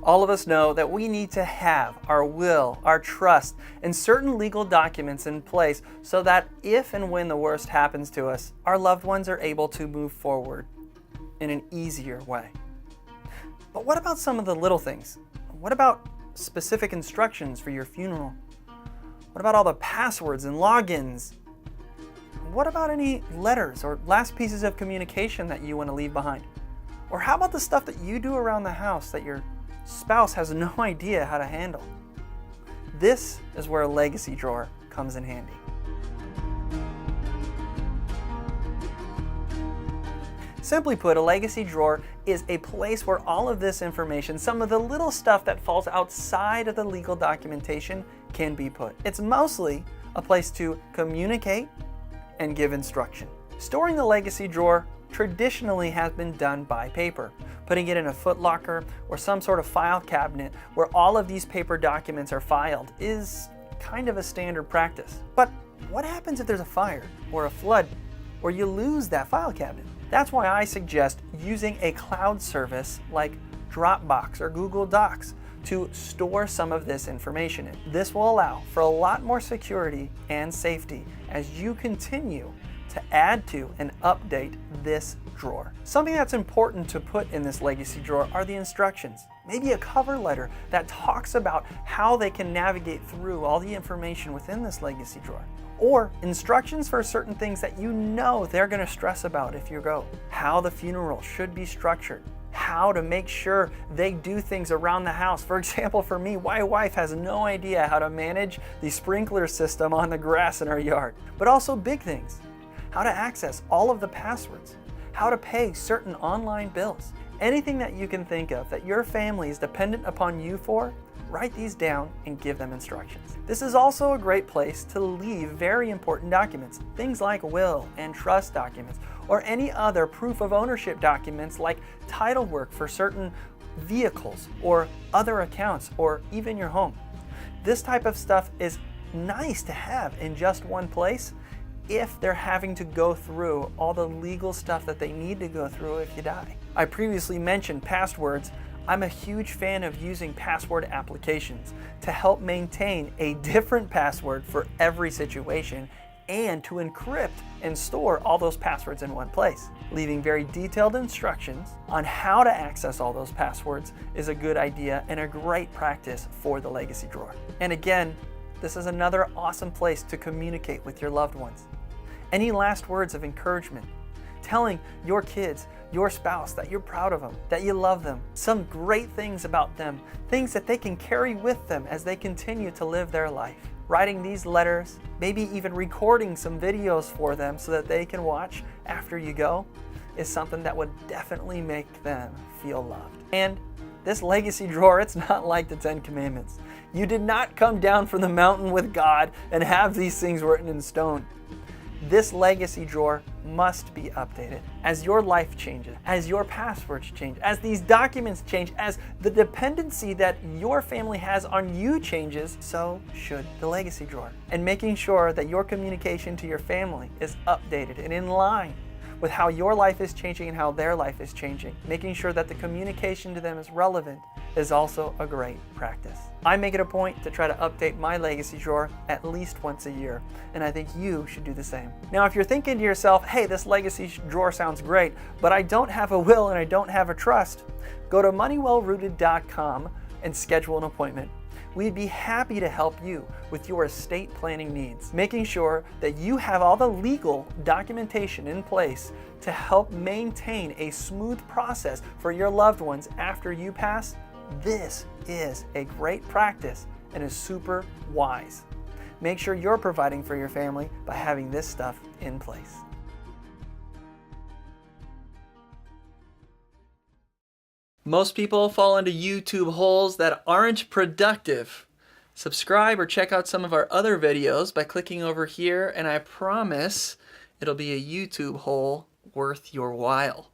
All of us know that we need to have our will, our trust, and certain legal documents in place so that if and when the worst happens to us, our loved ones are able to move forward in an easier way. But what about some of the little things? What about specific instructions for your funeral? What about all the passwords and logins? What about any letters or last pieces of communication that you want to leave behind? Or how about the stuff that you do around the house that your spouse has no idea how to handle? This is where a legacy drawer comes in handy. Simply put, a legacy drawer is a place where all of this information, some of the little stuff that falls outside of the legal documentation, can be put. It's mostly a place to communicate and give instruction. Storing the legacy drawer traditionally has been done by paper. Putting it in a footlocker or some sort of file cabinet where all of these paper documents are filed is kind of a standard practice. But what happens if there's a fire or a flood or you lose that file cabinet? That's why I suggest using a cloud service like Dropbox or Google Docs to store some of this information in. This will allow for a lot more security and safety as you continue to add to and update this drawer. Something that's important to put in this legacy drawer are the instructions. Maybe a cover letter that talks about how they can navigate through all the information within this legacy drawer. Or instructions for certain things that you know they're going to stress about if you go. How the funeral should be structured. How to make sure they do things around the house. For example, for me, my wife has no idea how to manage the sprinkler system on the grass in our yard. But also big things. How to access all of the passwords. How to pay certain online bills. Anything that you can think of that your family is dependent upon you for, write these down and give them instructions. This is also a great place to leave very important documents, things like will and trust documents, or any other proof of ownership documents like title work for certain vehicles or other accounts or even your home. This type of stuff is nice to have in just one place if they're having to go through all the legal stuff that they need to go through if you die. I previously mentioned passwords. I'm a huge fan of using password applications to help maintain a different password for every situation and to encrypt and store all those passwords in one place. Leaving very detailed instructions on how to access all those passwords is a good idea and a great practice for the legacy drawer. And again, this is another awesome place to communicate with your loved ones. Any last words of encouragement? Telling your kids, your spouse that you're proud of them, that you love them, some great things about them, things that they can carry with them as they continue to live their life. Writing these letters, maybe even recording some videos for them so that they can watch after you go, is something that would definitely make them feel loved. And this legacy drawer, it's not like the 10 Commandments. You did not come down from the mountain with God and have these things written in stone. This legacy drawer must be updated as your life changes, as your passwords change, as these documents change, as the dependency that your family has on you changes, so should the legacy drawer. And making sure that your communication to your family is updated and in line with how your life is changing and how their life is changing. Making sure that the communication to them is relevant is also a great practice. I make it a point to try to update my legacy drawer at least once a year, and I think you should do the same. Now, if you're thinking to yourself, hey, this legacy drawer sounds great, but I don't have a will and I don't have a trust, go to moneywellrooted.com and schedule an appointment. We'd be happy to help you with your estate planning needs, making sure that you have all the legal documentation in place to help maintain a smooth process for your loved ones after you pass. This is a great practice and is super wise. Make sure you're providing for your family by having this stuff in place. Most people fall into YouTube holes that aren't productive. Subscribe or check out some of our other videos by clicking over here, and I promise it'll be a YouTube hole worth your while.